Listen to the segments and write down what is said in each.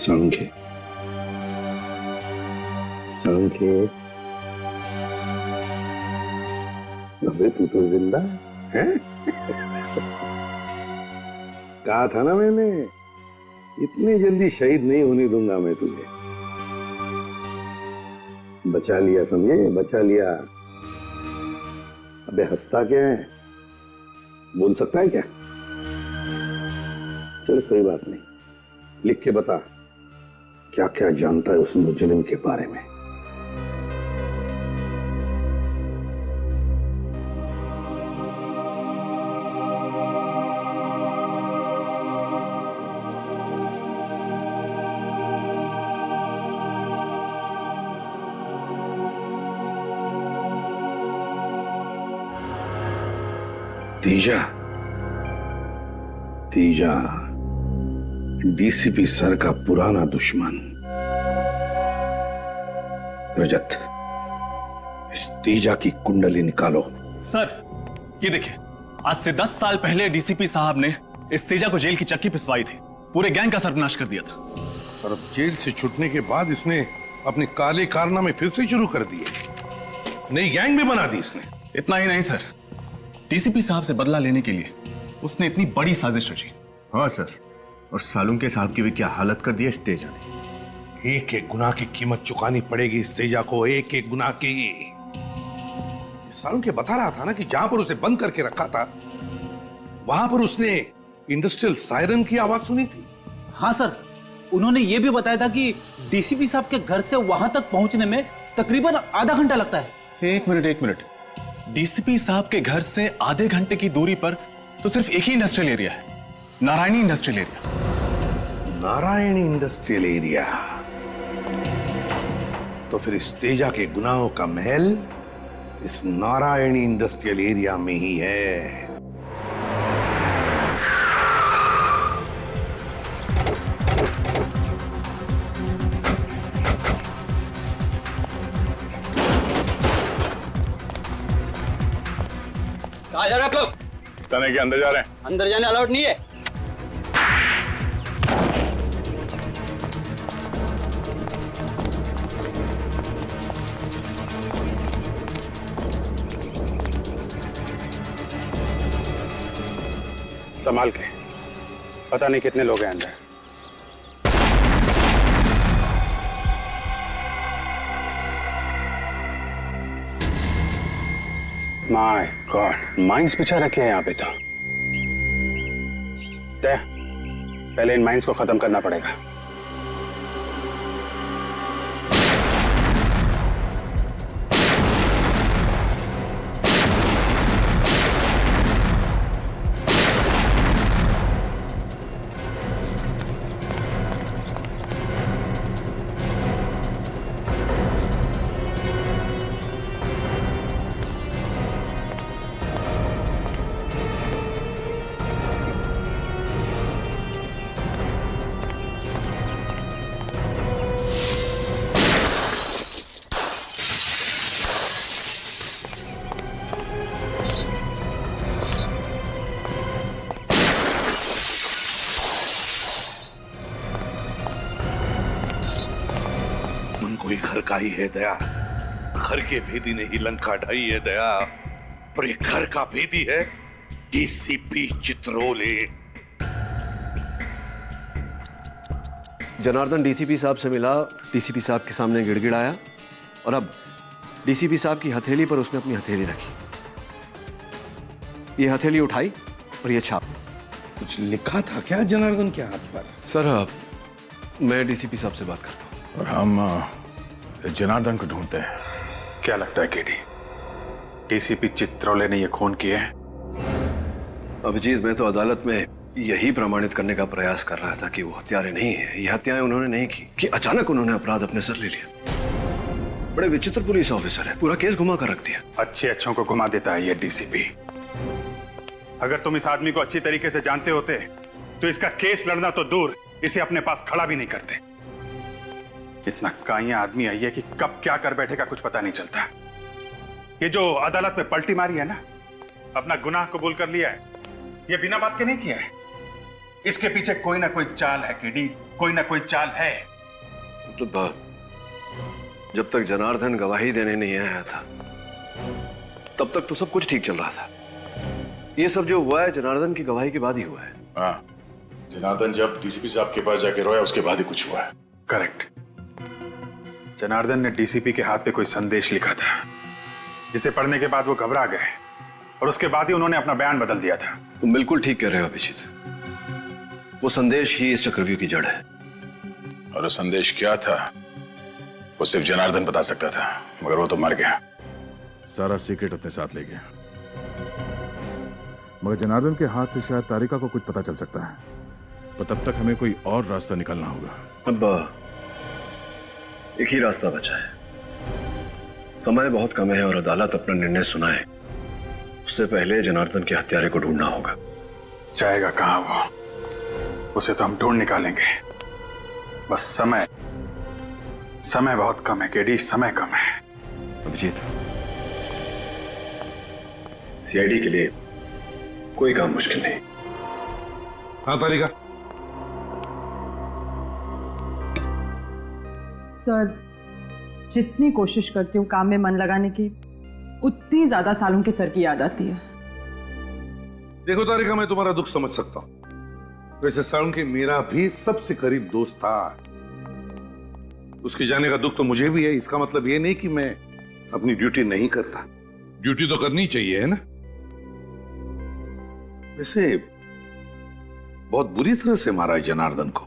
सांख्य सांख्य, अबे तू तो जिंदा है? कहा था ना मैंने, इतनी जल्दी शहीद नहीं होने दूंगा मैं तुझे। बचा लिया, समझे? बचा लिया। अबे हंसता क्या है? बोल सकता है क्या? चल कोई बात नहीं, लिख के बता क्या क्या जानता है उस मुजरिम के बारे में। तीजा, तीजा डीसीपी सर का पुराना दुश्मन। रजत, इस तीजा की कुंडली निकालो। सर, ये देखिए, आज से 10 साल पहले डीसीपी साहब ने इस तीजा को जेल की चक्की पिसवाई थी, पूरे गैंग का सर्वनाश कर दिया था। और अब जेल से छूटने के बाद इसने अपने काले कारनामे फिर से शुरू कर दिए, नई गैंग भी बना दी इसने। इतना ही नहीं सर, डीसीपी साहब से बदला लेने के लिए उसने इतनी बड़ी साजिश रची। हाँ सर, और सालुंके साहब की भी क्या हालत कर दी है इस तेजा ने। एक एक गुनाह की कीमत चुकानी पड़ेगी इस तेजा को, एक एक गुनाह की। सालुंके बता रहा था ना कि जहां पर उसे बंद करके रखा था वहां पर उसने इंडस्ट्रियल सायरन की आवाज सुनी थी। हाँ सर, उन्होंने ये भी बताया था कि डीसीपी साहब के घर से वहां तक पहुंचने में तकरीबन आधा घंटा लगता है। एक मिनट, डीसीपी साहब के घर से आधे घंटे की दूरी पर तो सिर्फ एक ही इंडस्ट्रियल एरिया है, Narayani industrial area. Narayani industrial area, तो फिर इस तेजा के गुनाहों का महल इस नारायणी इंडस्ट्रियल एरिया में ही है। कहाँ जा रहे हैं आप लोग? तने के अंदर जा रहे हैं। अंदर जाने अलाउड नहीं है। संभाल के, पता नहीं कितने लोग हैं अंदर। माय गॉड, माइंस बिछा रखे हैं यहाँ पे तो। पहले इन माइंस को खत्म करना पड़ेगा। कोई घर का ही है दया, घर के भेदी ने ही लंका ढाई है दया, और ये घर का भेदी है डीसीपी चित्रोले। जनार्दन डीसीपी साहब से मिला, डीसीपी साहब के सामने गिड़गिड़ाया और अब डीसीपी साहब की हथेली पर उसने अपनी हथेली रखी। ये हथेली उठाई और ये छाप। कुछ लिखा था क्या जनार्दन के हाथ पर? सर, मैं डीसीपी साहब से बात करता हूँ। और हम जनार्दन को ढूंढते हैं। क्या लगता है केडी, डीसीपी चित्रोले ने ये खून किए हैं? अभिजीत, मैं तो अदालत में यही प्रमाणित करने का प्रयास कर रहा था कि वो हत्यारे नहीं है, ये हत्याएं उन्होंने नहीं की, कि अचानक उन्होंने अपराध अपने सर ले लिया। बड़े विचित्र पुलिस ऑफिसर है, पूरा केस घुमा कर रख दिया। अच्छे अच्छों को घुमा देता है ये डीसीपी। अगर तुम इस आदमी को अच्छी तरीके से जानते होते तो इसका केस लड़ना तो दूर, इसे अपने पास खड़ा भी नहीं करते। इतना काइया आदमी है ये कि कब क्या कर बैठेगा कुछ पता नहीं चलता। ये जो अदालत में पलटी मारी है ना, अपना गुनाह कबूल कर लिया है, ये बिना बात के नहीं किया है। इसके पीछे कोई ना कोई चाल है केडी, कोई ना कोई चाल है। मतलब जब तक जनार्दन गवाही देने नहीं आया था तब तक तो सब कुछ ठीक चल रहा था। ये सब जो हुआ है जनार्दन की गवाही के बाद ही हुआ है। हाँ, जनार्दन जब डीसीपी साहब के पास जाके रोया उसके बाद ही कुछ हुआ है। करेक्ट। जनार्दन ने डीसीपी के हाथ पे कोई संदेश लिखा था जिसे पढ़ने के बाद वो घबरा गए और उसके बाद ही उन्होंने अपना बयान बदल दिया था। तुम बिल्कुल ठीक कह रहे हो अभिजीत, वो संदेश ही इस चक्रव्यूह की जड़ है। और वो संदेश क्या था वो सिर्फ जनार्दन बता सकता था, मगर वो तो मर गया। सारा सीक्रेट अपने साथ ले गया, मगर जनार्दन के हाथ से शायद तारिका को कुछ पता चल सकता है, पर तब तक हमें कोई और रास्ता निकालना होगा। अब एक ही रास्ता बचा है। समय बहुत कम है और अदालत अपना निर्णय सुनाए उससे पहले जनार्दन के हत्यारे को ढूंढना होगा। जाएगा कहां वो, उसे तो हम ढूंढ निकालेंगे। बस समय बहुत कम है केडी, समय कम है। अभिजीत, सीआईडी के लिए कोई काम मुश्किल नहीं। हाँ तारिका। सर, जितनी कोशिश करती हूँ काम में मन लगाने की, उतनी ज्यादा सालों के सर की याद आती है। देखो तारिका, मैं तुम्हारा दुख समझ सकता हूँ। वैसे साउंड के मेरा भी सबसे करीब दोस्त था। उसके जाने का दुख तो मुझे भी है। इसका मतलब ये नहीं कि मैं अपनी ड्यूटी नहीं करता। ड्यूटी तो करनी चाहिए, है ना। वैसे बहुत बुरी तरह से मारा है जनार्दन को।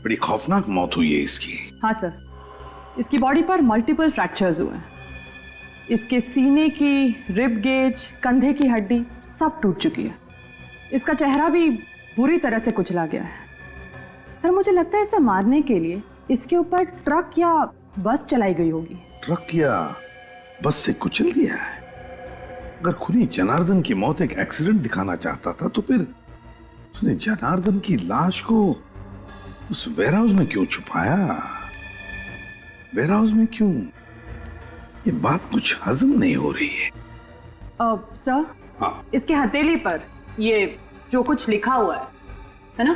बड़ी खौफनाक मौत हुई है इसकी। हाँ सर, इसकी बॉडी पर मल्टीपल फ्रैक्चर्स हुए हैं। इसके सीने की रिब गेज, कंधे की हड्डी सब टूट चुकी है। इसका चेहरा भी बुरी तरह से कुचला गया है। सर, मुझे लगता है इसे मारने के लिए इसके ऊपर ट्रक या बस चलाई गई होगी। ट्रक या बस से कुचल दिया है। अगर खुनी जनार्दन की मौत एक एक्सीडेंट दिखाना चाहता था तो फिर उसने जनार्दन की लाश को उस वेयरहाउस में क्यों छुपाया? वेयरहाउस में क्यों? ये बात कुछ हजम नहीं हो रही है। सर, हाँ। इसके हथेली पर ये जो कुछ लिखा हुआ है ना?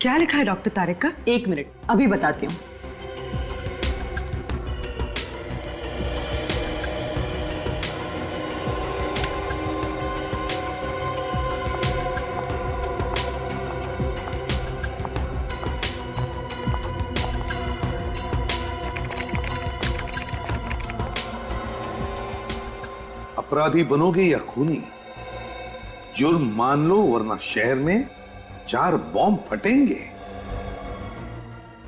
क्या लिखा है डॉक्टर तारिका? एक मिनट, अभी बताती हूँ। अपराधी बनोगे या खूनी, जुर्म मान लो वरना शहर में 4 बॉम्ब फटेंगे।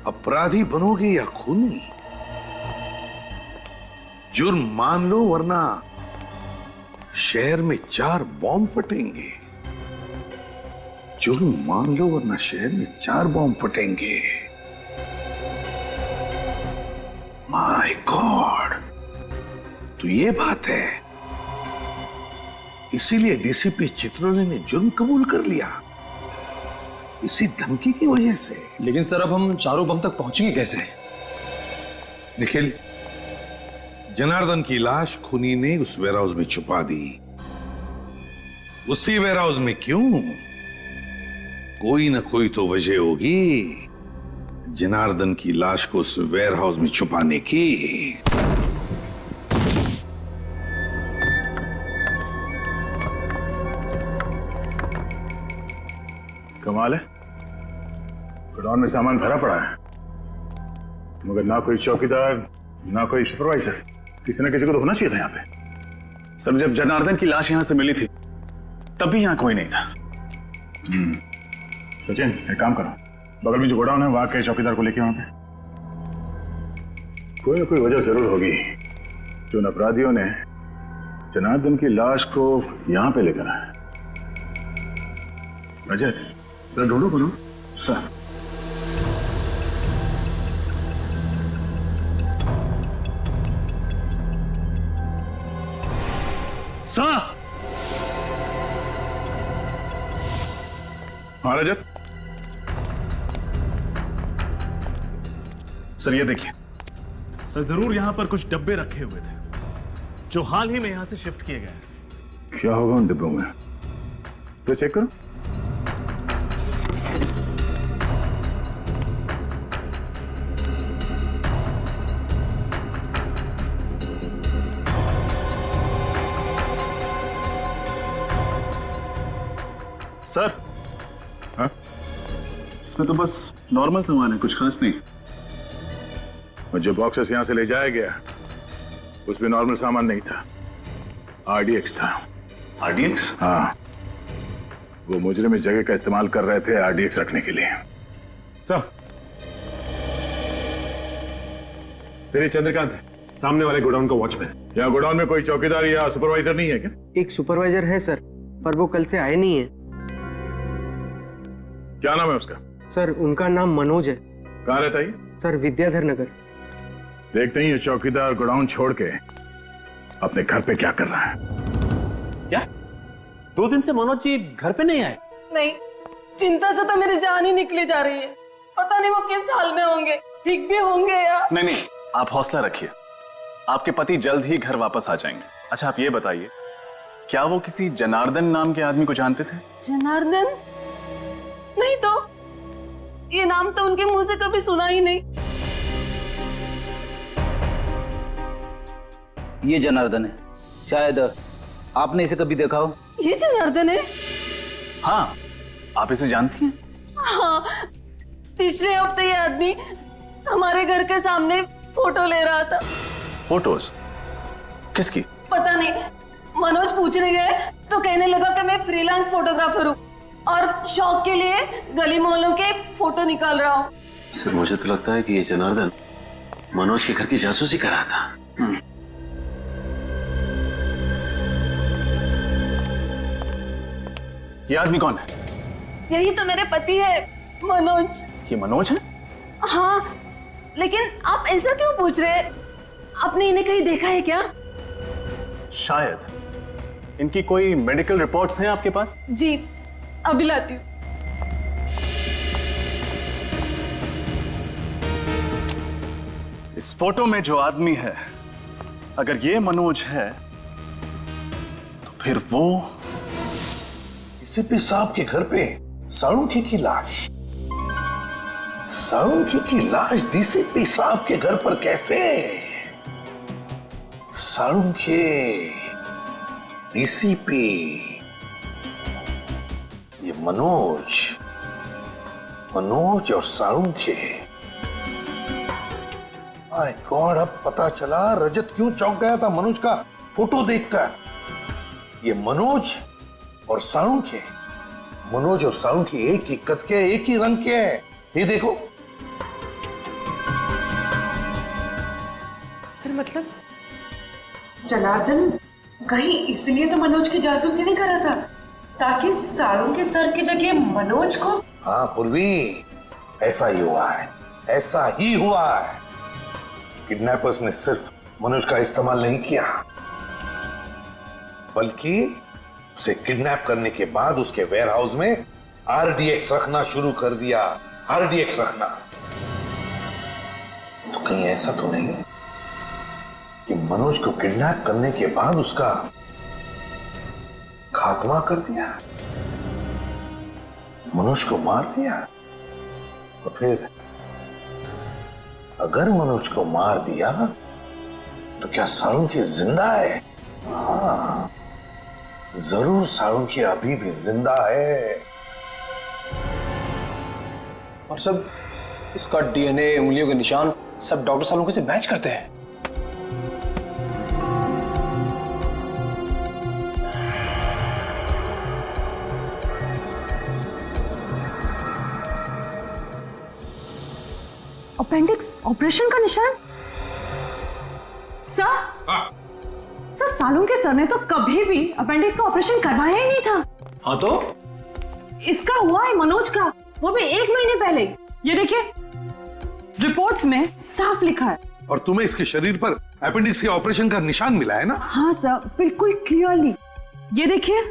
अपराधी बनोगे या खूनी, जुर्म मान लो वरना शहर में 4 बॉम्ब फटेंगे। जुर्म मान लो वरना शहर में 4 बॉम्ब फटेंगे। माय गॉड, तो ये बात है। इसीलिए डीसीपी चित्रोले ने जुर्म कबूल कर लिया, इसी धमकी की वजह से। लेकिन सर, अब हम चारों बम तक पहुंचेंगे कैसे? निखिल, जनार्दन की लाश खूनी ने उस वेयरहाउस में छुपा दी। उसी वेयरहाउस में क्यों? कोई ना कोई तो वजह होगी जनार्दन की लाश को उस वेयरहाउस में छुपाने की। कमाल है, गोडाउन में सामान भरा पड़ा है मगर ना कोई चौकीदार ना कोई सुपरवाइजर। किसी ना किसी को तो होना चाहिए था यहाँ पे। सर, जब जनार्दन की लाश यहाँ से मिली थी तब भी यहाँ कोई नहीं था। सचिन, एक काम करो, बगल में जो गोडाउन है वहां के चौकीदार को लेके वहां पे। कोई ना कोई वजह जरूर होगी जो उन अपराधियों ने जनार्दन की लाश को यहाँ पे लेकर आए। रजत, ढूंढो करो सर। सर! हाँ रजत, सर ये देखिए, सर जरूर यहां पर कुछ डब्बे रखे हुए थे जो हाल ही में यहां से शिफ्ट किए गए। क्या होगा उन डिब्बों में? तो चेक करो। सर, हाँ? इसमें तो बस नॉर्मल सामान है, कुछ खास नहीं। और जो बॉक्सेस यहां से ले जाया गया उसमें नॉर्मल सामान नहीं था, आरडीएक्स था। आरडीएक्स? हाँ, वो मुजरिम इस जगह का इस्तेमाल कर रहे थे आरडीएक्स रखने के लिए। सर, ये चंद्रकांत है, सामने वाले गोडाउन का वॉचमैन। यहाँ गोडाउन में कोई चौकीदार या सुपरवाइजर नहीं है क्या? एक सुपरवाइजर है सर, पर वो कल से आए नहीं है। क्या नाम है उसका? सर, उनका नाम मनोज है। कहाँ रहता है? सर, विद्याधर नगर। देखते ही ये चौकीदार गोडाउन छोड़ के अपने घर पे क्या कर रहा है। क्या 2 दिन से मनोज जी घर पे नहीं आए? नहीं, चिंता से तो मेरी जान ही निकली जा रही है। पता नहीं वो किस हाल में होंगे, ठीक भी होंगे या नहीं, आप हौसला रखिए, आपके पति जल्द ही घर वापस आ जाएंगे। अच्छा, आप ये बताइए, क्या वो किसी जनार्दन नाम के आदमी को जानते थे? जनार्दन? नहीं तो, ये नाम तो उनके मुंह से कभी सुना ही नहीं। ये जनार्दन है, शायद आपने इसे कभी देखा हो। ये जनार्दन है? हाँ, आप इसे जानती हैं? हाँ, पिछले हफ्ते ये आदमी हमारे घर के सामने फोटो ले रहा था। फोटोज? किसकी? पता नहीं, मनोज पूछने गए तो कहने लगा कि मैं फ्रीलांस फोटोग्राफर हूँ और शौक के लिए गली मोहल्लों के फोटो निकाल रहा हूँ। सर, मुझे तो लगता है कि ये जनार्दन मनोज के घर की जासूसी कर रहा था। ये आदमी कौन है? यही तो मेरे पति है, मनोज। ये मनोज है? हाँ, लेकिन आप ऐसा क्यों पूछ रहे हैं? आपने इन्हें कहीं देखा है क्या? शायद। इनकी कोई मेडिकल रिपोर्ट्स हैं आपके पास? जी, अभी लाती हूँ। इस फोटो में जो आदमी है, अगर ये मनोज है तो फिर वो डीसीपी साहब के घर पे साळुंखे की लाश। साळुंखे की लाश डीसीपी साहब के घर पर कैसे? साळुंखे, डीसीपी, ये मनोज और साळुंखे। माय गॉड, अब पता चला रजत क्यों चौंक गया था मनोज का फोटो देखकर। ये मनोज और साळुंखे, मनोज और साळुंखे एक ही कद के, एक ही रंग के हैं। ये देखो। फिर मतलब जनार्दन कहीं इसलिए तो मनोज की जासूसी नहीं कर रहा था ताकि साळुंखे सर की जगह मनोज को। हाँ पूर्वी, ऐसा ही हुआ है, ऐसा ही हुआ है। किडनैपर्स ने सिर्फ मनोज का इस्तेमाल नहीं किया, बल्कि उसे किडनैप करने के बाद उसके वेयरहाउस में आरडीएक्स रखना शुरू कर दिया। आरडीएक्स रखना तो कहीं ऐसा तो नहीं कि मनोज को किडनैप करने के बाद उसका खात्मा कर दिया, मनोज को मार दिया? तो फिर अगर मनोज को मार दिया तो क्या साळुंखे जिंदा है? हाँ, जरूर साळुंखे अभी भी जिंदा है। और सब इसका डीएनए, उंगलियों के निशान सब डॉक्टर साळुंखे से मैच करते हैं। अपेंडिक्स ऑपरेशन का निशान? सर, सर साळुंखे सर ने तो कभी भी अपेंडिक्स का ऑपरेशन करवाया ही नहीं था। हाँ तो इसका हुआ है मनोज का, वो भी 1 महीने पहले। ये देखिए, रिपोर्ट्स में साफ लिखा है। और तुम्हें इसके शरीर पर अपेंडिक्स के ऑपरेशन का निशान मिला है ना? हाँ सर, बिल्कुल क्लियरली। ये देखिए।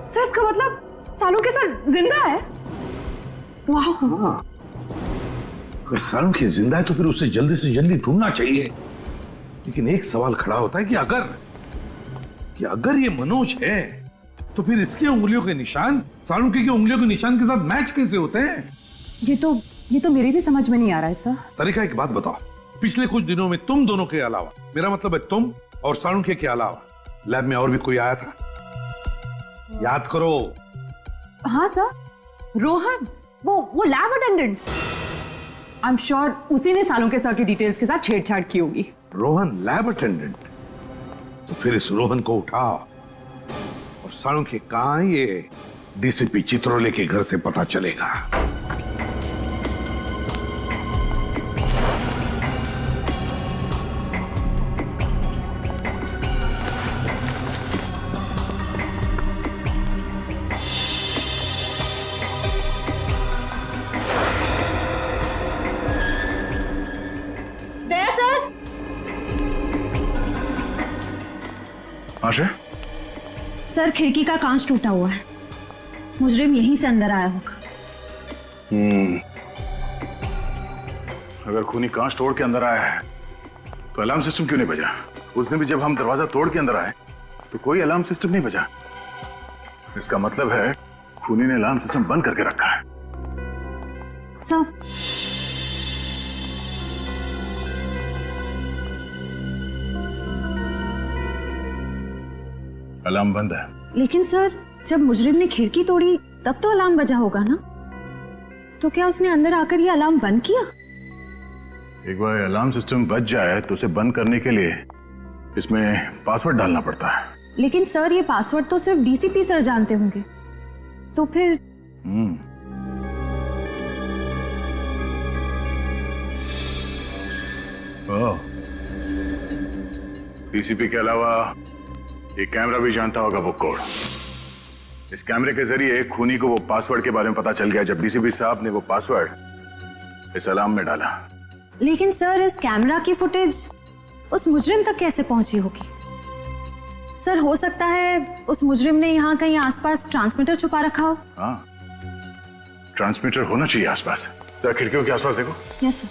सर, इसका मतलब साळुंखे सर जिंदा है। वाह। अगर साळुंखे जिंदा है तो फिर उसे जल्दी से जल्दी ढूंढना चाहिए। लेकिन एक सवाल खड़ा होता है कि अगर ये मनोज है तो फिर इसके उंगलियों के निशान साळुंखे की उंगलियों के निशान के साथ मैच कैसे होते हैं? ये तो मेरी भी समझ में नहीं आ रहा है सर। तरीका, एक बात बताओ, पिछले कुछ दिनों में तुम दोनों के अलावा, मेरा मतलब है तुम और साळुंखे के अलावा, लैब में और भी कोई आया था? याद करो। हाँ सर, रोहन, वो lab attendant. I am sure उसी ने सालों के सर की डिटेल्स के साथ छेड़छाड़ की होगी। Rohan lab attendant? तो फिर इस रोहन को उठाओ और सालों के कहां ये डीसीपी चित्रोले के घर से पता चलेगा। दया सर। आशा, सर खिड़की का कांच टूटा हुआ है, मुजरिम यहीं से अंदर आया होगा। अगर खूनी कांच तोड़ के अंदर आया है तो अलार्म सिस्टम क्यों नहीं बजा? उसने भी जब हम दरवाजा तोड़ के अंदर आए तो कोई अलार्म सिस्टम नहीं बजा। इसका मतलब है खूनी ने अलार्म सिस्टम बंद करके रखा है। सर अलार्म बंद है। लेकिन सर जब मुजरिम ने खिड़की तोड़ी तब तो अलार्म बजा होगा ना, तो क्या उसने अंदर आकर ये अलार्म बंद किया? एक बार अलार्म सिस्टम बच जाए तो उसे बंद करने के लिए इसमें पासवर्ड डालना पड़ता है। लेकिन सर ये पासवर्ड तो सिर्फ डीसीपी सर जानते होंगे, तो फिर डीसीपी के अलावा ये कैमरा भी जानता होगा वो कोड। इस कैमरे के जरिए खूनी को वो पासवर्ड के बारे में पता चल गया जब डीसीपी साहब ने वो पासवर्ड इस अलार्म में डाला। लेकिन सर इस कैमरा की फुटेज उस मुजरिम तक कैसे पहुंची होगी? सर हो सकता है उस मुजरिम ने यहाँ कहीं आसपास ट्रांसमीटर छुपा रखा हो। हाँ, ट्रांसमीटर होना चाहिए आसपास। तो खिड़कियों के आसपास देखो। Yes sir.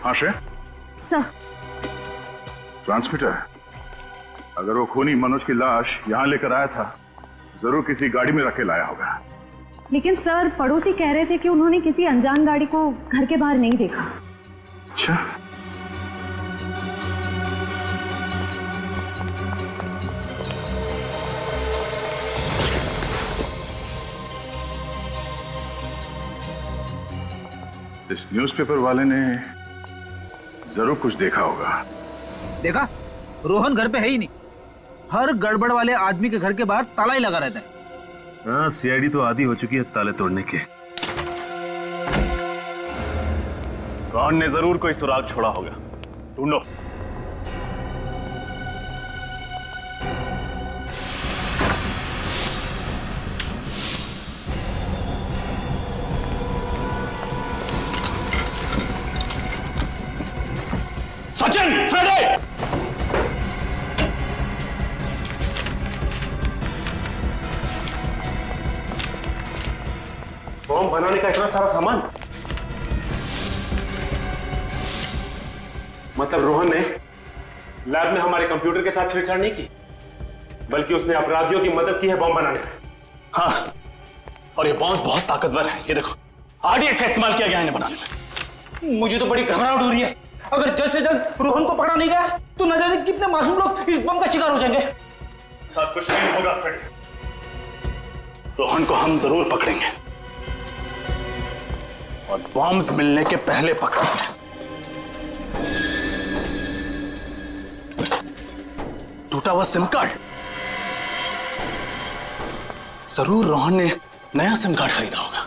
Asha, sir transmitter. अगर वो खूनी मनोज की लाश यहाँ लेकर आया था, जरूर किसी गाड़ी में रख के लाया होगा। लेकिन सर पड़ोसी कह रहे थे कि उन्होंने किसी अनजान गाड़ी को घर के बाहर नहीं देखा। अच्छा, इस न्यूज़पेपर वाले ने जरूर कुछ देखा होगा। देखा, रोहन घर पे है ही नहीं। हर गड़बड़ वाले आदमी के घर के बाहर ताला ही लगा रहता है। हाँ, सीआईडी तो आदी हो चुकी है ताले तोड़ने के। कौन ने जरूर कोई सुराग छोड़ा होगा, ढूंढो। सचिन, फ्रेडे! बॉम्ब बनाने का इतना सारा सामान, मतलब रोहन ने लैब में हमारे कंप्यूटर के साथ छेड़छाड़ नहीं की, बल्कि उसने अपराधियों की मदद की है बॉम्ब बनाने में। हाँ, और ये बॉम्ब बहुत ताकतवर है। ये देखो, आरडीएक्स का इस्तेमाल किया गया है इन्हें बनाने में। मुझे तो बड़ी घबराहट हो रही है। अगर जल्द से जल्द रोहन को पकड़ा नहीं गया तो न जाने कितने मासूम लोग इस बम का शिकार हो जाएंगे। सब कुछ नहीं होगा फ्रेड, रोहन को हम जरूर पकड़ेंगे और बॉम्ब्स मिलने के पहले पकड़ेंगे। टूटा हुआ सिम कार्ड, जरूर रोहन ने नया सिम कार्ड खरीदा होगा।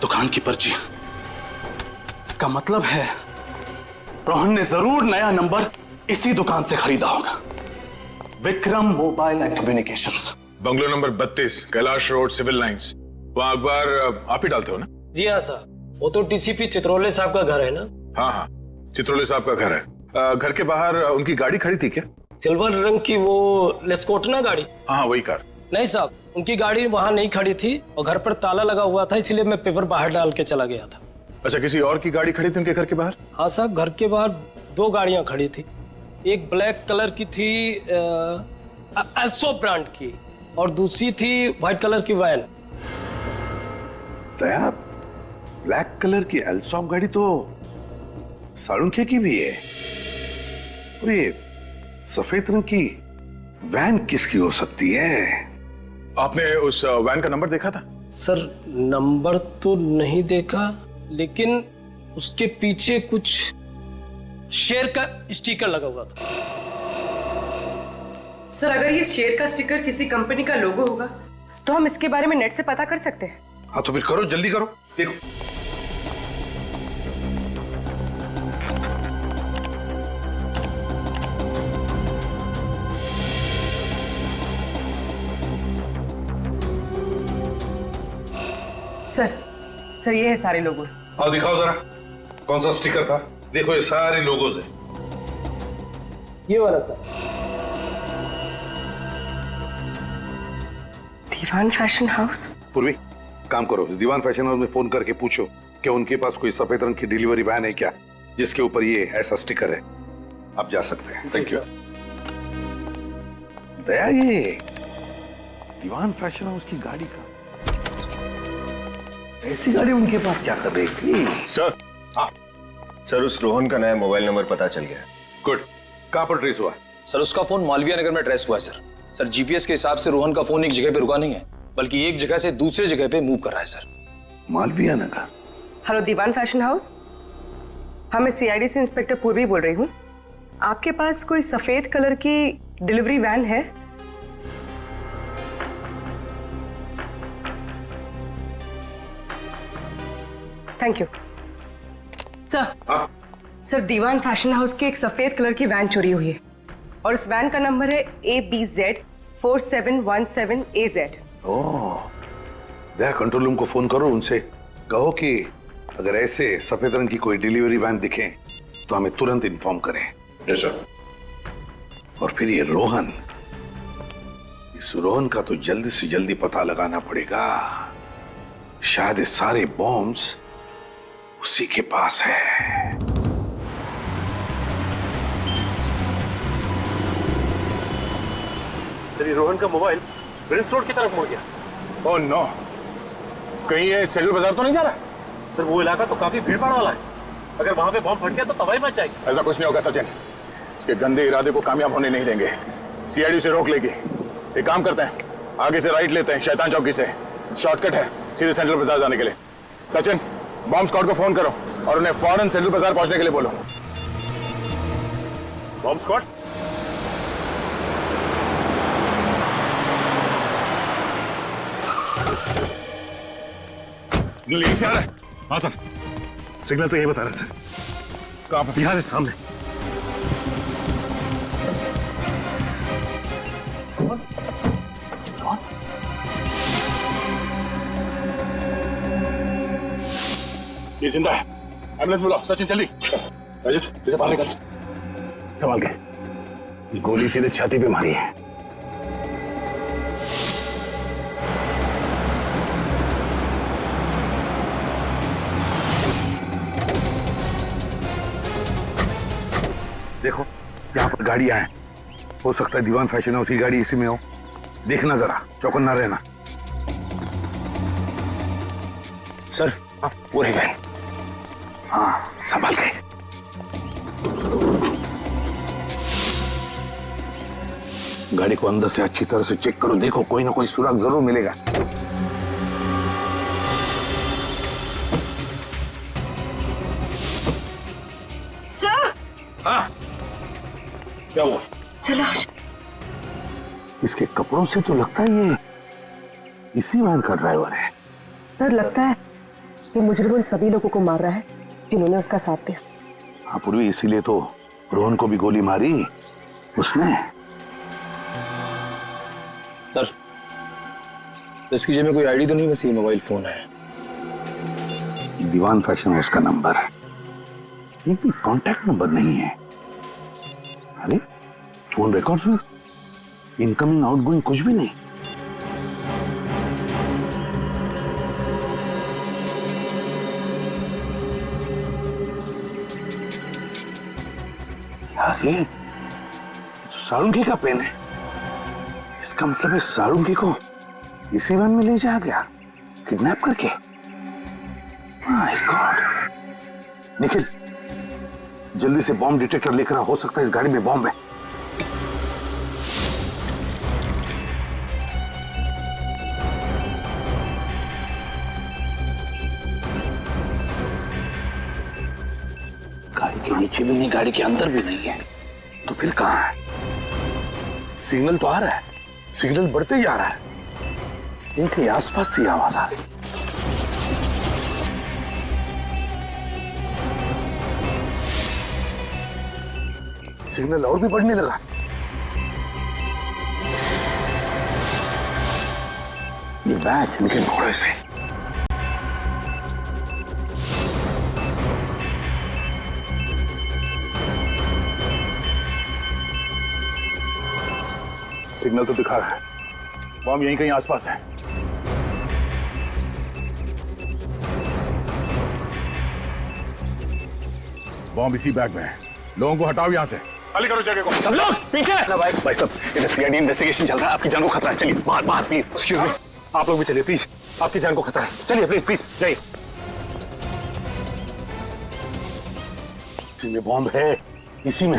दुकान की पर्ची, इसका मतलब है रोहन ने जरूर नया नंबर इसी दुकान से खरीदा होगा। Vikram mobile and communications, bungalow number 32, Kailash road, civil lines. वहां अखबार आप ही डालते हो ना? जी हाँ सर, वो तो डीसीपी चित्रोले साहब का घर है ना। हाँ हाँ, चित्रोले साहब का घर है। घर के बाहर उनकी गाड़ी खड़ी थी क्या? सिल्वर रंग की वो लेस्कोटना गाड़ी? हाँ वही कार। नहीं साहब, उनकी गाड़ी वहां नहीं खड़ी थी और घर पर ताला लगा हुआ था, इसलिए मैं पेपर बाहर डाल के चला गया था। अच्छा, किसी और की गाड़ी खड़ी थी उनके घर के बाहर? हाँ साहब, घर के बाहर 2 गाड़ियां खड़ी थी। एक ब्लैक कलर की थी एल्सो ब्रांड की, और दूसरी थी व्हाइट कलर की वैन। दया, ब्लैक कलर की एल्सॉप गाड़ी तो सालुंखे की भी है, और ये सफेद रंग की वैन किसकी हो सकती है? आपने उस वैन का नंबर देखा था? सर नंबर तो नहीं देखा, लेकिन उसके पीछे कुछ शेर का स्टिकर लगा हुआ था। सर अगर ये शेर का स्टिकर किसी कंपनी का लोगो होगा तो हम इसके बारे में नेट से पता कर सकते हैं। हाँ तो फिर करो, जल्दी करो, देखो। सर ये है सारे लोगो। आओ दिखाओ जरा, कौन सा स्टिकर था? देखो ये सारे लोगोज है। ये वाला सर। दीवान फैशन हाउस। पूर्वी, काम करो, इस दीवान फैशन हाउस में फोन करके पूछो कि उनके पास कोई सफेद रंग की डिलीवरी वैन है क्या जिसके ऊपर ये ऐसा स्टिकर है। आप जा सकते हैं। Thank you. दया, ये दीवान फैशन हाउस की गाड़ी का, ऐसी गाड़ी उनके पास क्या कर रही थी? सर, हाँ सर, उस रोहन का नया मोबाइल नंबर पता चल गया। गुड। कहां पर ट्रेस हुआ? सर उसका फोन मालवीय नगर में ट्रेस हुआ है सर। सर जीपीएस के हिसाब से रोहन का फोन एक जगह पे रुका नहीं है, बल्कि एक जगह से दूसरी जगह पे मूव कर रहा है सर। मालवीय नगर। हेलो दीवान फैशन हाउस, हाँ मैं सीआईडी से इंस्पेक्टर पूर्वी बोल रही हूँ। आपके पास कोई सफेद कलर की डिलीवरी वैन है? Thank you sir. Sir Diwan fashion house की एक सफेद कलर की वैन चोरी हुई है और उस वैन का नंबर है ABZ 4717AZ। ओह, दया कंट्रोल रूम को फोन करो, उनसे कहो कि अगर ऐसे सफेद रंग की कोई डिलीवरी वैन दिखे तो हमें तुरंत इन्फॉर्म करें। Yes sir. और फिर ये रोहन, इस रोहन का तो जल्दी से जल्दी पता लगाना पड़ेगा। शायद ये सारे बॉम्ब्स उसी के पास है। तेरी रोहन का मोबाइल प्रिंस रोड की तरफ मुड़ गया। ओह नो, कहीं ये सेंट्रल बाजार तो नहीं जा रहा? सर वो इलाका तो काफी भीड़ भाड़ वाला है, अगर वहां पे बॉम्ब फट गया तो तबाही मच जाएगी। ऐसा कुछ नहीं होगा सचिन, इसके गंदे इरादे को कामयाब होने नहीं देंगे। सीआईडी से रोक लेगी। एक काम करते हैं, आगे से राइट लेते हैं, शैतान चौकी से शॉर्टकट है सीधे सेंट्रल बाजार जाने के लिए। सचिन, बॉम्ब स्क्वाड को फोन करो और उन्हें फौरन सेंट्रल बाजार पहुंचने के लिए बोलो। Bomb squad? यहीं से आ रहा है? हाँ सर, सिग्नल तो यही बता रहा है सर। कहाँ पर? यहाँ से सामने। ये जिंदा है, एम्बुलेंस बुलाओ। सचिन जल्दी। अजित, इसे बाहर निकाल। संभाल के, गोली सीधे छाती पे मारी है। देखो यहाँ पर गाड़ियां हैं, हो सकता है दीवान फैशन हाउस की गाड़ी इसी में हो। देखना जरा, चौकन्ना रहना। सर वो रही वैन। हाँ संभाल के। गाड़ी को अंदर से अच्छी तरह से चेक करो, देखो कोई ना कोई सुराग जरूर मिलेगा। सर। हाँ क्या हुआ? सलाश। इसके कपड़ों से तो लगता है ये इसी वैन का ड्राइवर है। सर लगता है कि मुजरिम उन सभी लोगों को मार रहा है जिन्होंने उसका साथ दिया। हाँ पूर्वी, इसीलिए तो रोहन को भी गोली मारी उसने। सर इसकी जेब में कोई आईडी तो नहीं, बस ये मोबाइल फोन है। दीवान फैशन हाउस का नंबर है। एक भी कांटेक्ट नंबर नहीं है। अरे फोन रिकॉर्ड्स में इनकमिंग आउटगोइंग कुछ भी नहीं। यार ये तो सारुंगी का पेन है। इसका मतलब है सारुंगी को इसी वैन में ले जाया गया किडनैप करके। My God. निखिल जल्दी से बॉम्ब डिटेक्टर लेकर आ, हो सकता है इस गाड़ी में बॉम्ब है। गाड़ी के नीचे भी नहीं, गाड़ी के अंदर भी नहीं है, तो फिर कहां है? सिग्नल तो आ रहा है, सिग्नल बढ़ते जा रहा है, इनके आसपास से आवाज आ रही। सिग्नल और भी बढ़ने लगा। ये बैग इनके घोड़े से। सिग्नल तो दिखा रहा है, बॉम्ब यहीं कहीं आसपास है। बॉम्ब इसी बैग में है। लोगों को हटाओ यहाँ से, खाली करो जगह को। सब लोग पीछे। भाई साहब, इधर सीआईडी इन्वेस्टिगेशन चल रहा है, आपकी जान को खतरा है। चलिए बाहर बाहर प्लीज। एक्सक्यूज मी, आप लोग भी चलिए प्लीज, आपकी जान को खतरा है। चलिए प्लीज प्लीज जाइए। इसी में बॉम्ब है, इसी में।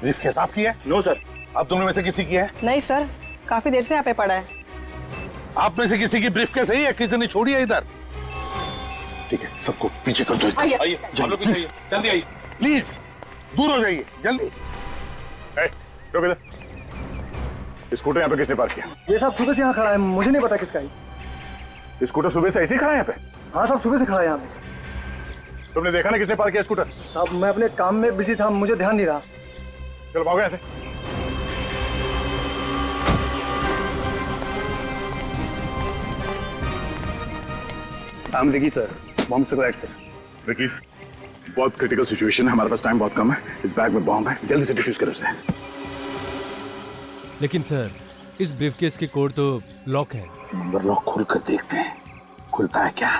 ब्रीफकेस साफ किया है? No sir. आप दोनों में से किसी की है? नहीं सर, काफी देर से यहाँ पे पड़ा है। आप में से किसी की ब्रीफकेस है या किसी ने छोड़ी है इधर? ठीक है, सबको पीछे कर दो। आइए जल्दी जल्दी आइए प्लीज, दूर हो जाइए जल्दी। रुक इधर। स्कूटर यहाँ पे किसने पार्क किया? ये सब सुबह से यहाँ खड़ा है, मुझे नहीं पता किसका है। स्कूटर सुबह से ऐसे ही खड़ा है यहाँ पे? हाँ साहब, सुबह से खड़ा है यहाँ पे। तुमने देखा ना किसने पार्क किया स्कूटर? साहब मैं अपने काम में बिजी था, मुझे ध्यान नहीं रहा। चलो भागो यहाँ से। नाम विकी सर, बॉम्ब से करेक्ट सर। विकी, बहुत क्रिटिकल सिचुएशन है, हमारे पास टाइम बहुत कम है। इस बैग में बॉम्ब है, जल्दी से डिफ्यूज करो उसे। लेकिन सर, इस ब्रीफकेस के कोड तो लॉक है। नंबर लॉक खोल कर देखते हैं, खुलता है क्या?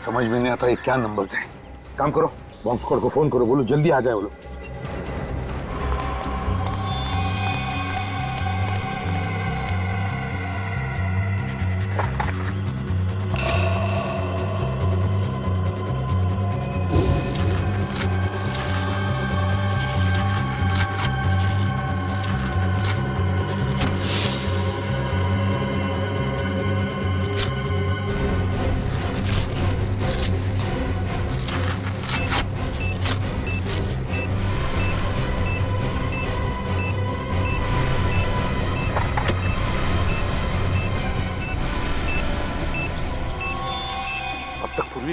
समझ में नहीं आता ये क्या नंबर्स हैं। काम करो, बॉम्ब स्क्वाड को फोन करो, बोलो जल्दी आ जाए वो लोग।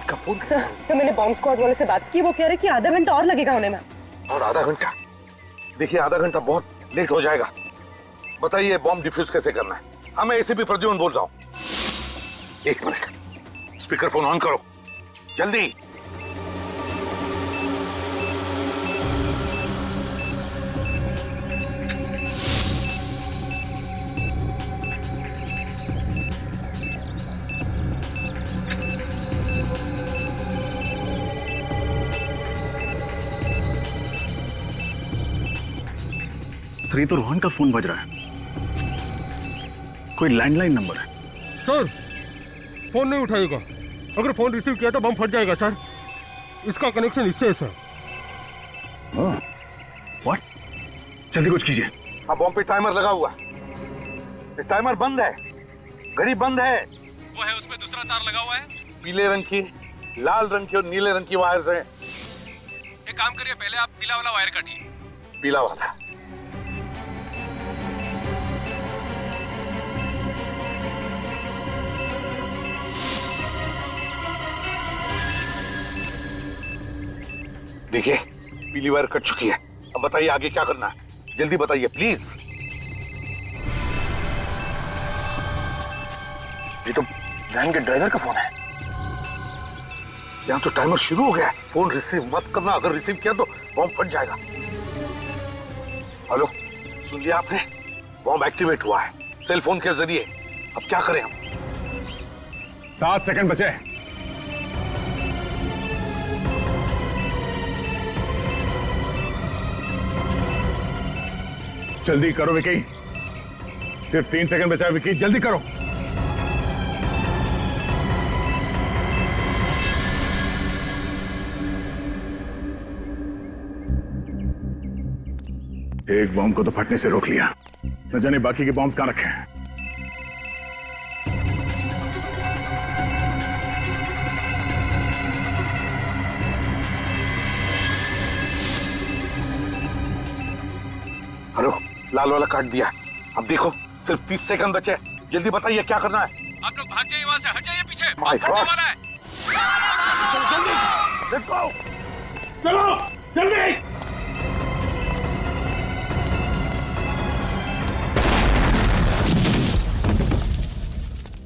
का फोन तो मैंने बॉम्ब स्क्वाड वाले से बात की, वो कह रहे कि आधा घंटा और लगेगा उन्हें। मैम और आधा घंटा? देखिए आधा घंटा बहुत लेट हो जाएगा। बताइए बॉम्ब डिफ्यूज कैसे करना है? हाँ मैं एसीपी प्रद्युम्न बोल रहा हूँ। एक मिनट, स्पीकर फोन ऑन करो जल्दी। सर ये तो रोहन का फोन बज रहा है, कोई लैंडलाइन नंबर है। सर फोन नहीं उठाएगा, अगर फोन रिसीव किया तो बम फट जाएगा सर। इसका कनेक्शन इससे है सर। व्हाट? जल्दी कुछ कीजिए। हाँ बॉम्ब पे टाइमर लगा हुआ, टाइमर बंद है, घड़ी बंद है। वो है उसमें दूसरा तार लगा हुआ है, पीले रंग की, लाल रंग की और नीले रंग की वायर्स हैं। एक काम करिए, पहले आप पीला वाला वायर काटिए। पीला वाला? देखिए पीली वायर कट चुकी है। अब बताइए आगे क्या करना है, जल्दी बताइए प्लीज। वैन के ड्राइवर का फोन है। यहाँ तो टाइमर शुरू हो गया है। फोन रिसीव मत करना, अगर रिसीव किया तो बॉम्ब फट जाएगा। हेलो, सुन लिया आपने? बॉम्ब एक्टिवेट हुआ है सेल फोन के जरिए। अब क्या करें हम? 7 सेकंड बचे। जल्दी करो विकी, सिर्फ 3 सेकंड बचा है विकी, जल्दी करो। एक बॉम्ब को तो फटने से रोक लिया, न जाने बाकी के बॉम्ब्स कहां रखे हैं। हेलो, लाल वाला काट दिया। अब देखो सिर्फ 30 सेकंड बचे, जल्दी बताइए क्या करना है। आप लोग भाग जाइए वहां से, हट जाइए पीछे, My फटने God. वाला है। जल्दी, let's go. चलो जल्दी।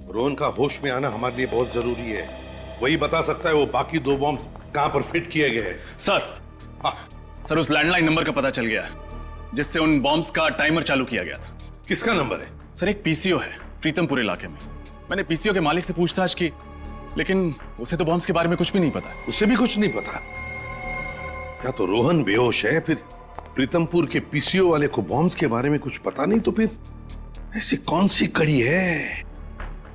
रोहन का होश में आना हमारे लिए बहुत जरूरी है। वही बता सकता है वो बाकी 2 बॉम्ब कहां पर फिट किए गए हैं। सर उस लैंडलाइन नंबर का पता चल गया है जिससे उन बॉम्ब्स का टाइमर चालू किया गया था। किसका नंबर है? सर एक पीसीओ है प्रीतमपुर इलाके में। मैंने पीसीओ के मालिक से पूछताछ की, लेकिन उसे तो बॉम्ब्स के बारे में कुछ भी नहीं पता। उसे भी कुछ नहीं पता? या तो रोहन बेहोश है, फिर प्रीतमपुर के पीसीओ वाले को बॉम्ब्स के बारे में कुछ पता नहीं, तो फिर ऐसी कौन सी कड़ी है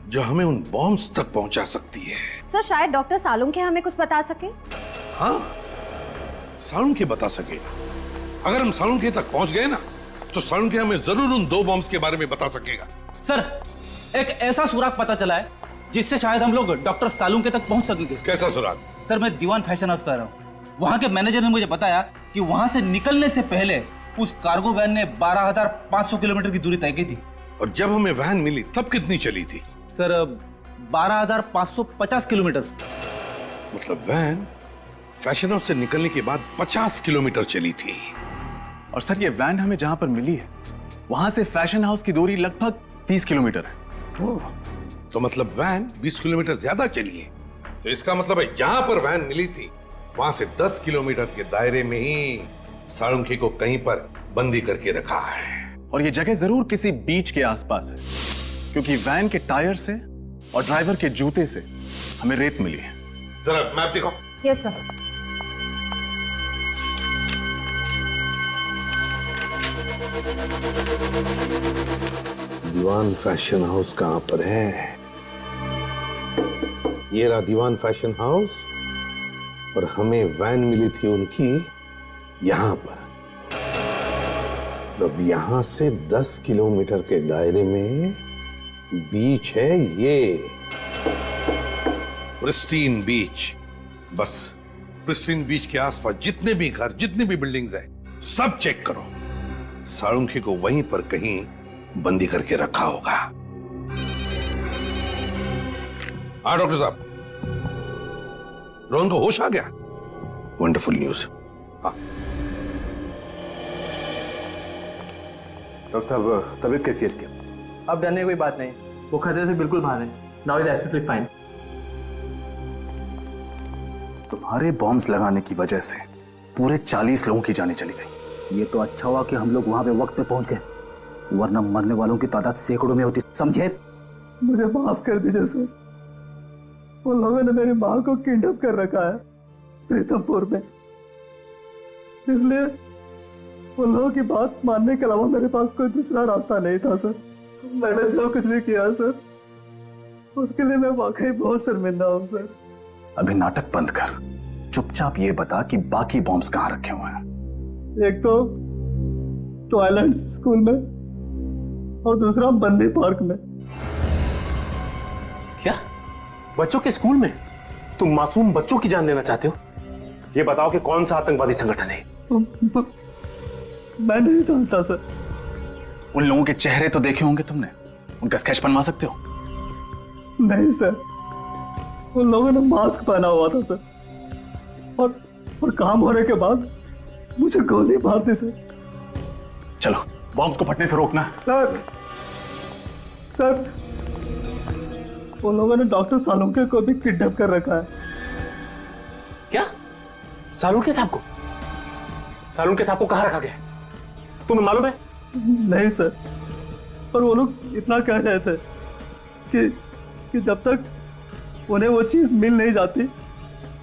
जो हमें उन बॉम्ब्स तक पहुंचा सकती है? सर शायद डॉक्टर सालुंखे हमें कुछ बता सके। हाँ, सालुंखे बता सके। अगर हम सालुंखे तक पहुंच गए ना, तो सालुंखे हमें जरूर उन 2 बॉम्ब्स के बारे में बता सकेगा। सर एक ऐसा सुराग पता चला है जिससे शायद हम लोग डॉक्टर सालुंखे तक पहुंच सकेंगे। कैसा सुराग? सर मैं दीवान फैशन हाउस जा रहा हूँ। वहां के मैनेजर ने मुझे बताया कि वहां से निकलने से पहले उस कार्गो वैन ने 12,500 किलोमीटर की दूरी तय की थी। और जब हमें वैन मिली तब कितनी चली थी? Sir 12,550 kilometre. मतलब वैन फैशन हाउस से निकलने के बाद 50 किलोमीटर चली थी। और सर ये वैन हमें जहां पर मिली है वहां से फैशन हाउस की दूरी लगभग 30 किलोमीटर है। तो मतलब वैन 20 किलोमीटर ज्यादा चली है। तो इसका मतलब है जहां पर वैन मिली थी वहां से 10 किलोमीटर के दायरे में ही सालुंखे को कहीं पर बंदी करके रखा है। और ये जगह जरूर किसी बीच के आसपास है, क्योंकि वैन के टायर से और ड्राइवर के जूते से हमें रेत मिली है। जरा मैप दिखाओ। Yes sir. दीवान फैशन हाउस कहां पर है? ये रहा दीवान फैशन हाउस, और हमें वैन मिली थी उनकी यहां पर। अब यहां से 10 किलोमीटर के दायरे में बीच है ये प्रिस्टीन बीच। बस प्रिस्टीन बीच के आसपास जितने भी घर, जितने भी बिल्डिंग्स हैं, सब चेक करो। सालुंखे को वहीं पर कहीं बंदी करके रखा होगा। हाँ डॉक्टर साहब, रोहन को होश आ गया? Wonderful news. हाँ डॉक्टर साहब, तबीयत कैसी है इसकी? अब डरने की कोई बात नहीं, वो खतरे से बिल्कुल बाहर है। Now is absolutely fine. तुम्हारे बॉम्ब्स लगाने की वजह से पूरे 40 लोगों की जानें चली गई। ये तो अच्छा हुआ कि हम लोग वहां पे वक्त पे पहुंच गए, वरना मरने वालों की तादाद सैकड़ों में होती, समझे? मुझे माफ कर दीजिए सर, उन लोगों ने मेरी माँ को किडनैप कर रखा है प्रीतमपुर में, इसलिए उन लोगों की बात मानने के अलावा मेरे पास कोई दूसरा रास्ता नहीं था सर। मैंने जो कुछ भी किया सर, उसके लिए मैं वाकई बहुत शर्मिंदा हूँ सर। अभी नाटक बंद कर, चुपचाप ये बता कि बाकी बॉम्ब्स कहाँ रखे हुए हैं। एक तो ट्वाइलाइट स्कूल में और दूसरा बंदी पार्क में। क्या बच्चों के स्कूल में? तुम मासूम बच्चों की जान लेना चाहते हो? ये बताओ कि कौन सा आतंकवादी संगठन है? मैं नहीं जानता सर। उन लोगों के चेहरे तो देखे होंगे तुमने, उनका स्केच बनवा सकते हो? नहीं सर, उन लोगों ने मास्क पहना हुआ था सर, और काम होने के बाद मुझे गोली मार दी सर। चलो बॉम्ब्स को फटने से रोकना। सर उन लोगों ने डॉक्टर सालुंके को भी किडनैप कर रखा है। क्या? सालुंके साहब को? सालुंके साहब को कहाँ रखा गया? तुम्हें मालूम है? नहीं सर, पर वो लोग इतना कह रहे थे कि जब तक उन्हें वो चीज मिल नहीं जाती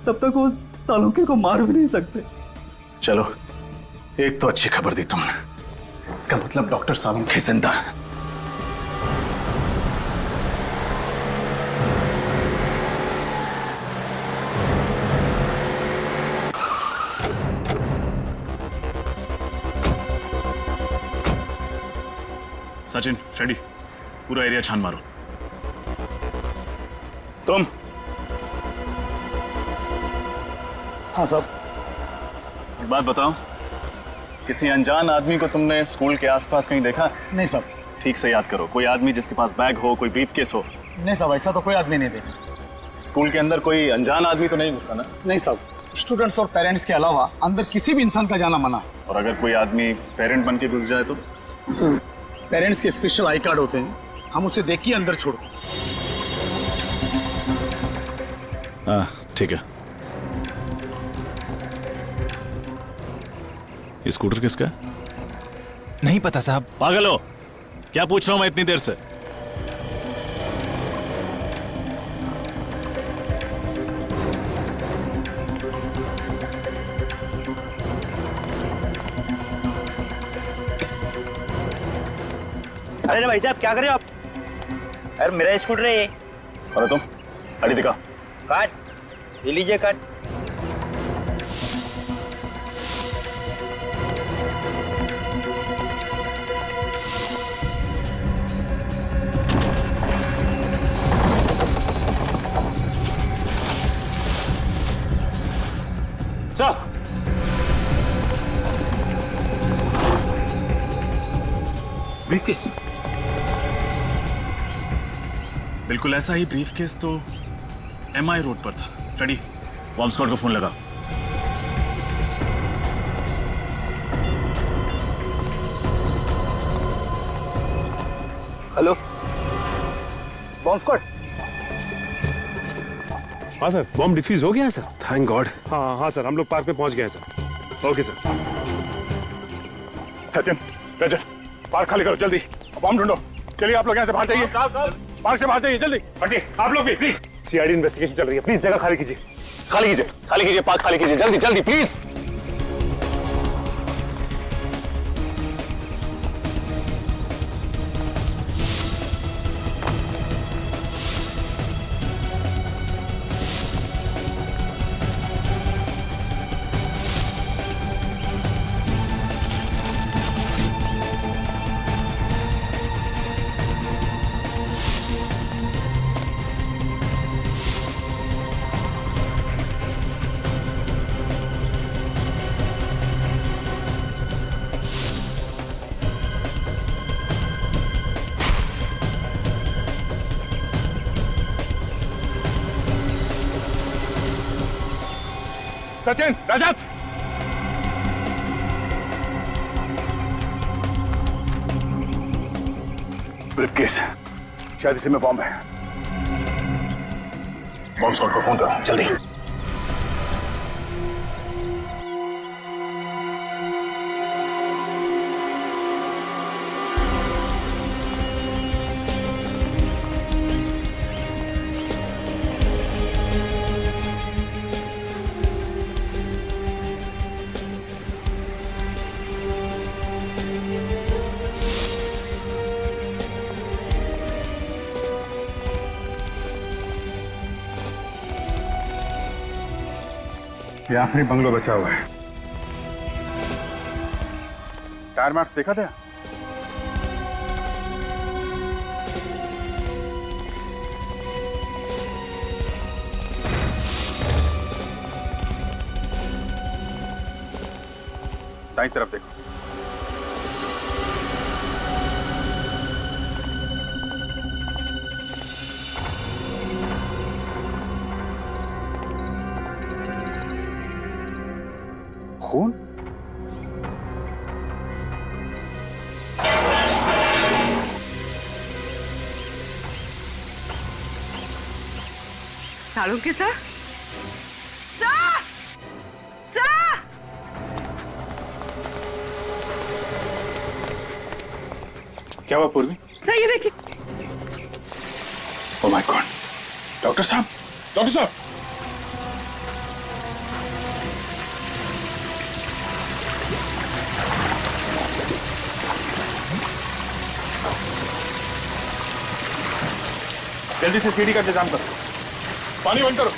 तब तक वो सालुंके को मार भी नहीं सकते। चलो, एक तो अच्छी खबर दी तुमने। इसका मतलब डॉक्टर सालुंके जिंदा है। सचिन, फ्रेडी, पूरा एरिया छान मारो। तुम? हाँ साहब। एक बात बताओ, किसी अनजान आदमी को तुमने स्कूल के आसपास कहीं देखा? नहीं साहब। ठीक से याद करो, कोई आदमी जिसके पास बैग हो, कोई ब्रीफकेस हो। नहीं साहब, ऐसा तो कोई आदमी नहीं देखा। स्कूल के अंदर कोई अनजान आदमी तो नहीं घुसा ना? नहीं साहब, स्टूडेंट्स और पेरेंट्स के अलावा अंदर किसी भी इंसान का जाना मना है। और अगर कोई आदमी पेरेंट बन के घुस जाए तो? सर, पेरेंट्स के स्पेशल आई कार्ड होते हैं, हम उसे देख के अंदर छोड़ते हैं। हाँ, ठीक है। स्कूटर किसका? नहीं पता साहब। पागल हो क्या? पूछ रहा हूं मैं इतनी देर से। अरे भाई साहब, क्या कर रहे हो आप? अरे मेरा स्कूटर है ये। अरे तुम गाड़ी दिखा। काट, ये लीजिए काट। Sir, briefcase. बिल्कुल ऐसा ही ब्रीफकेस तो MI रोड पर था। फ्रेडी, बॉम्ब स्क्वाड को फोन लगा। Hello, bomb squad. हाँ सर, बॉम्ब डिफ्यूज हो गया है सर। Thank God. हाँ हाँ सर, हम लोग पार्क में पहुंच गए हैं sir. Okay sir. Sachin, Rajat, park खाली करो जल्दी। बॉम्ब ढूंढो। चलिए आप लोग यहाँ से बाहर जाइए। पार्क से बाहर जाइए जल्दी। हटिए आप लोग भी प्लीज। CID इन्वेस्टिगेशन चल रही है, प्लीज जगह खाली कीजिए। खाली कीजिए, खाली कीजिए, पार्क खाली कीजिए, जल्दी जल्दी प्लीज। सचिन, रजत, ब्रीफकेस, शायद इसी में बॉम्ब है। बॉम्ब स्क्वाड को फोन करो जल्दी। ये आखिरी बंगलो बचा हुआ है। टायर मार्क्स देखा था? दाईं तरफ देखो। खून? सालुंके सर? सर! सर! क्या हुआ पूर्वी? सर ये देखिए। ओह माय गॉड, डॉक्टर साहब, डॉक्टर साहब। जल्दी से सीढ़ी का इंतजाम करो, पानी बंद करो।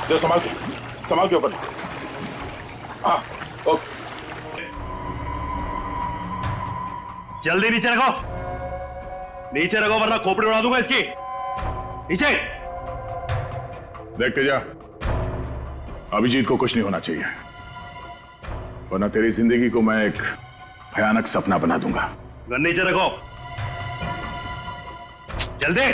जरा संभाल के ऊपर। हाँ, ओके। जल्दी नीचे रखो, नीचे रखो वरना खोपड़ी उड़ा दूंगा इसकी। नीचे। देखते जा, अभिजीत को कुछ नहीं होना चाहिए, वरना तेरी जिंदगी को मैं एक भयानक सपना बना दूंगा। गन नीचे रखो, जल्दी।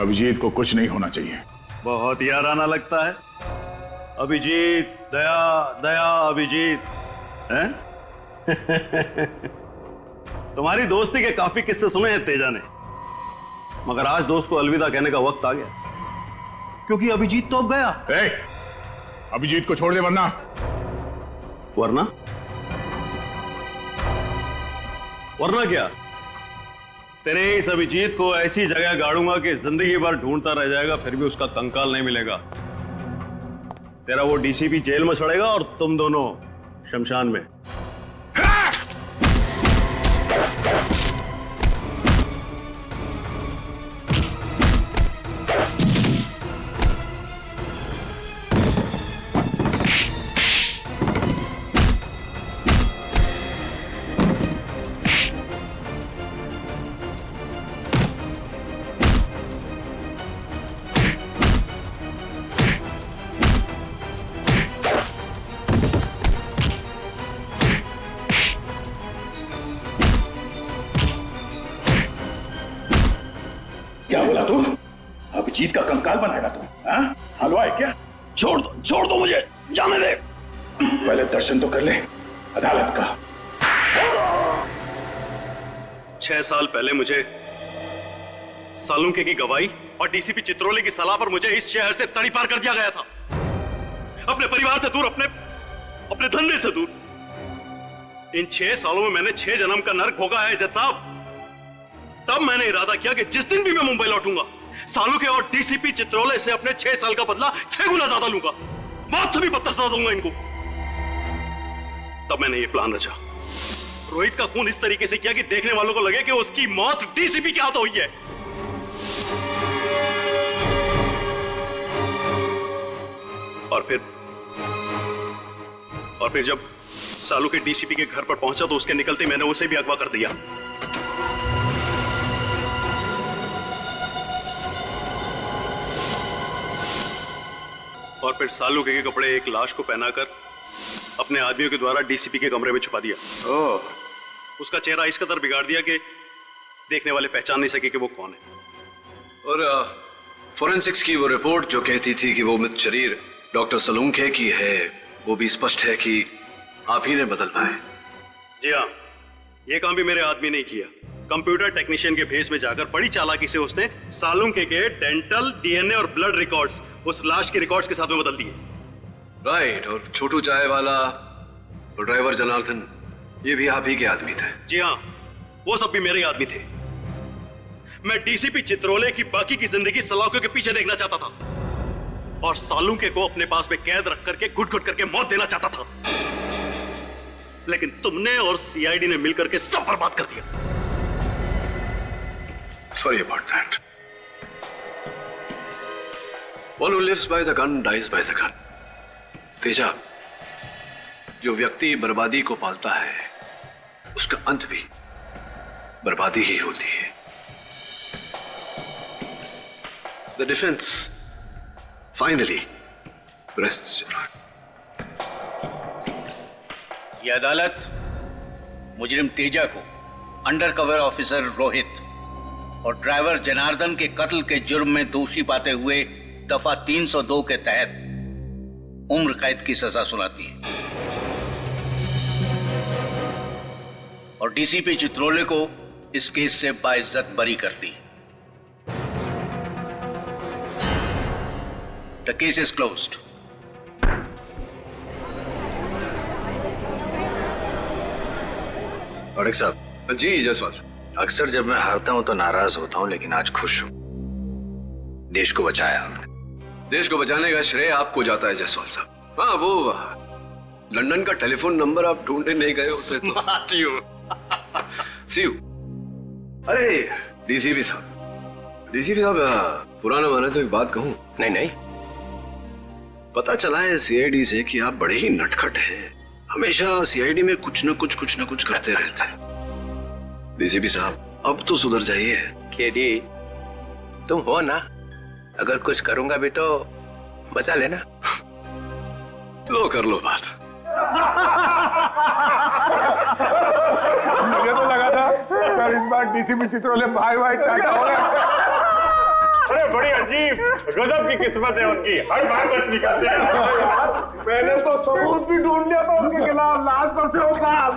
अभिजीत को कुछ नहीं होना चाहिए। बहुत याराना लगता है। अभिजीत, दया दया अभिजीत हैं? तुम्हारी दोस्ती के काफी किस्से सुने हैं तेजा ने, मगर आज दोस्त को अलविदा कहने का वक्त आ गया, क्योंकि अभिजीत तो अब गया। अभिजीत को छोड़ दे वरना वरना क्या? तेरे इस अभिजीत को ऐसी जगह गाड़ूंगा कि जिंदगी भर ढूंढता रह जाएगा, फिर भी उसका कंकाल नहीं मिलेगा। तेरा वो डीसीपी जेल में सड़ेगा और तुम दोनों शमशान में। क्या बोला तू? अभिजीत का कंकाल बनाएगा तू? हाँ? हलवा है क्या? छोड़ दो मुझे, जाने दे। पहले दर्शन तो कर ले अदालत का। 6 साल पहले मुझे सालुंके की गवाही और डीसीपी चित्रोले की सलाह पर मुझे इस शहर से तड़ीपार कर दिया गया था, अपने परिवार से दूर, अपने धंधे से दूर। इन 6 सालों में मैंने 6 जन्म का नर्क भोगा है जज साहब। तब मैंने इरादा किया कि जिस दिन भी मैं मुंबई लौटूंगा, सालुके और डीसीपी चित्रोले से अपने 6 साल का बदला 6 गुना ज्यादा लूंगा, मौत से भी बदतर सजा दूंगा इनको। तब मैंने ये प्लान रचा, रोहित का खून इस तरीके से किया कि देखने वालों को लगे कि उसकी मौत डीसीपी के हाथों हुई है। और फिर जब सालुके डीसीपी के घर पर पहुंचा तो उसके निकलते मैंने उसे भी अगवा कर दिया। और फिर सालुके के कपड़े एक लाश को पहनाकर अपने आदमियों के द्वारा डीसीपी के कमरे में छुपा दिया। उसका चेहरा इस कदर बिगाड़ दिया कि देखने वाले पहचान नहीं सके कि वो कौन है। और फोरेंसिक्स की वो रिपोर्ट जो कहती थी कि वो मृत शरीर डॉक्टर सालुंके की है, वो भी स्पष्ट है कि आप ही ने बदल पाए। जी हाँ, ये काम भी मेरे आदमी ने किया। कंप्यूटर टेक्नीशियन के भेस में जाकर बड़ी चालाकी से उसने सालुंके के डेंटल, डीएनए और ब्लड रिकॉर्ड्स उस लाश के रिकॉर्ड्स के साथ में बदल दिए। राइट। और छोटू चाय वाला और ड्राइवर जनार्दन, ये भी आप ही के आदमी थे? जी हाँ, वो सब भी मेरे आदमी थे। मैं डीसीपी चित्रोले की बाकी की जिंदगी सलाखों के पीछे देखना चाहता था और सालुंके को अपने पास में कैद रख करके घुट-घुट करके मौत देना चाहता था, लेकिन तुमने और सीआईडी ने मिलकर के सब बर्बाद कर दिया। Sorry about that. One who lives by the gun dies by the gun. Teja, जो व्यक्ति बर्बादी को पालता है उसका अंत भी बर्बादी ही होती है। The defense finally rests your hand. ये अदालत मुजरिम तेजा को अंडर कवर ऑफिसर रोहित और ड्राइवर जनार्दन के कत्ल के जुर्म में दोषी पाते हुए दफा 302 के तहत उम्र कैद की सजा सुनाती है और डीसीपी चित्रोले को इस केस से बाइज्जत बरी करती। The case is closed. औरक साहब। जी जायसवाल साहब। अक्सर जब मैं हारता हूं तो नाराज होता हूं, लेकिन आज खुश हूं। देश को बचाया आपने। देश को बचाने का श्रेय आपको जाता है जायसवाल साहब। हाँ, वो लंदन का टेलीफोन नंबर आप ढूंढने नहीं गए होते तो। सी यू। अरे डीसीपी साहब, पुराना माने तो एक बात कहूं। नहीं नहीं, पता चला है सीआईडी से कि आप बड़े ही नटखट हैं। हमेशा सीआईडी में कुछ न कुछ करते रहते हैं। डीसीपी साहब, अब तो सुधर जाइए। केडी, तुम हो ना, अगर कुछ करूंगा भी तो बचा लेना। लो कर लो बात। मुझे तो लगा था सर इस बार डीसीपी चित्रोले भाई टाटा हो गए। अरे बड़ी अजीब गजब की किस्मत है उनकी, हर बार बच निकलते हैं। मैंने तो सबूत भी ढूंढ लिया था उनके खिलाफ, लाश पर से वो बाल।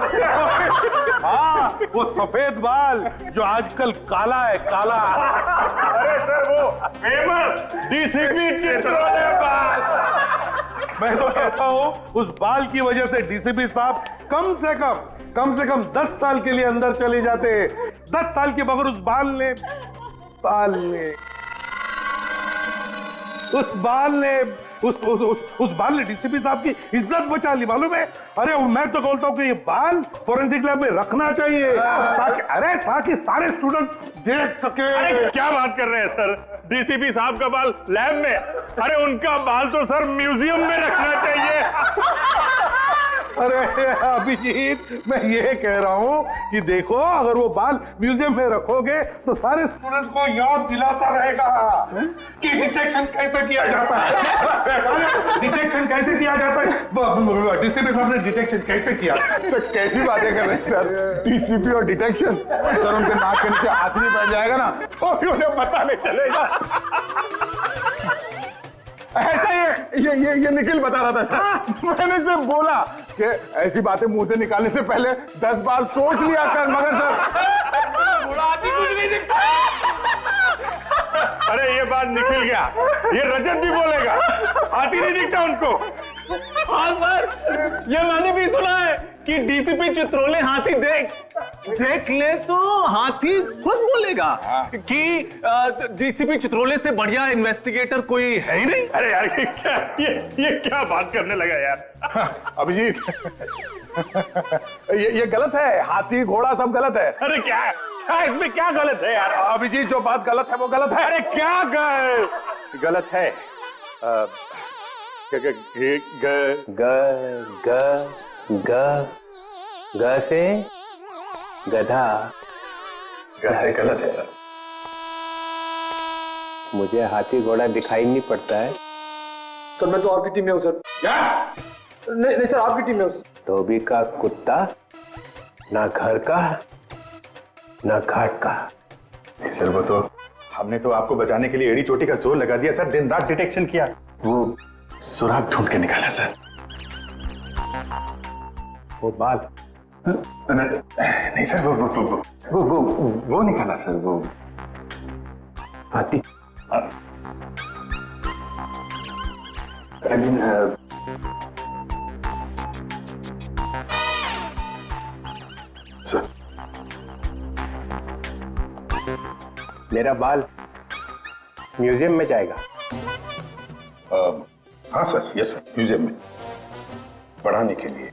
हाँ, वो सफेद बाल जो आजकल काला है, काला। अरे सर वो फेमस डीसीपी चित्रोले बाल। मैं तो कहता हूँ उस बाल की वजह से डीसीपी साहब कम से कम 10 साल के लिए अंदर चले जाते। 10 साल के बगैर उस बाल ने डीसीपी साहब की इज्जत बचा ली, मालूम है। अरे मैं तो बोलता हूँ कि ये बाल फोरेंसिक लैब में रखना चाहिए ताकि सारे स्टूडेंट देख सके। अरे क्या बात कर रहे हैं सर, डीसीपी साहब का बाल लैब में? अरे उनका बाल तो सर म्यूजियम में रखना चाहिए। अरे अभिजीत, मैं ये कह रहा हूँ कि देखो, अगर वो बाल म्यूजियम में रखोगे तो सारे स्टूडेंट्स को याद दिलाता रहेगा कि डिटेक्शन कैसे किया जाता है। डीसीपी साहब ने डिटेक्शन कैसे किया? सर कैसी बातें कर रहे हैं सर, डीसीपी और डिटेक्शन। सर उनके नाक के नीचे हाथ नहीं बैठ जाएगा ना तो भी उन्हें पता नहीं चलेगा। ऐसा ये निखिल बता रहा था सर। मैंने सिर्फ बोला कि ऐसी बातें मुंह से निकालने से पहले 10 बार सोच लिया कर, मगर सर कुछ नहीं दिखता। अरे ये बात निकल गया, ये रजत भी बोलेगा, हाथी नहीं दिखता उनको। हाँ सर, ये मैंने भी सुना है कि डीसीपी चित्रोले हाथी देख ले तो हाथी खुद बोलेगा कि डीसीपी चित्रोले से बढ़िया इन्वेस्टिगेटर कोई है ही नहीं। अरे यार ये क्या बात करने लगा यार अभिजीत। ये गलत है, हाथी घोड़ा सब गलत है। अरे क्या इसमें क्या गलत है यार अभिजीत? जो बात गलत है वो गलत है। अरे क्या गलत है? ग से गधा। से गलत है सर। मुझे हाथी घोड़ा दिखाई नहीं पड़ता है। सर मैं तो आपकी टीम में हूँ सर। क्या? नहीं सर, आपकी टीम में हूँ। धोबी का कुत्ता, ना घर का ना घाट का। सर वो तो हमने तो आपको बचाने के लिए एड़ी चोटी का जोर लगा दिया सर, दिन रात डिटेक्शन किया, वो सुराग ढूंढ के निकाला सर। वो बाल नहीं सर, वो निकाला सर, वो हाथी। सर मेरा बाल म्यूजियम में जाएगा। हाँ सर, यस सर, म्यूजियम में पढ़ाने के लिए,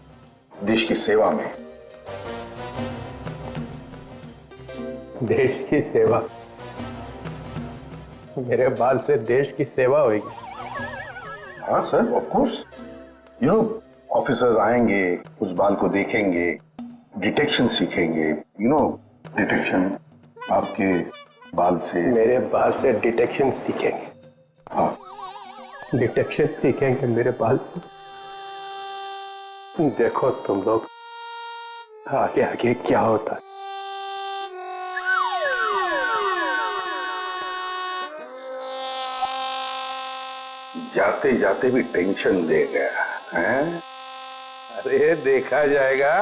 देश की सेवा में। देश की सेवा? मेरे बाल से देश की सेवा होगी। हाँ sir, of course. You know, officers आएंगे, उस बाल को देखेंगे, डिटेक्शन सीखेंगे। यू नो, डिटेक्शन आपके बाल से। मेरे बाल से डिटेक्शन सीखेंगे? हाँ, डिटेक्शन सीखेंगे मेरे बाल से। देखो तुम लोग, आगे आगे क्या होता है? जाते जाते भी टेंशन दे गया है। अरे देखा जाएगा।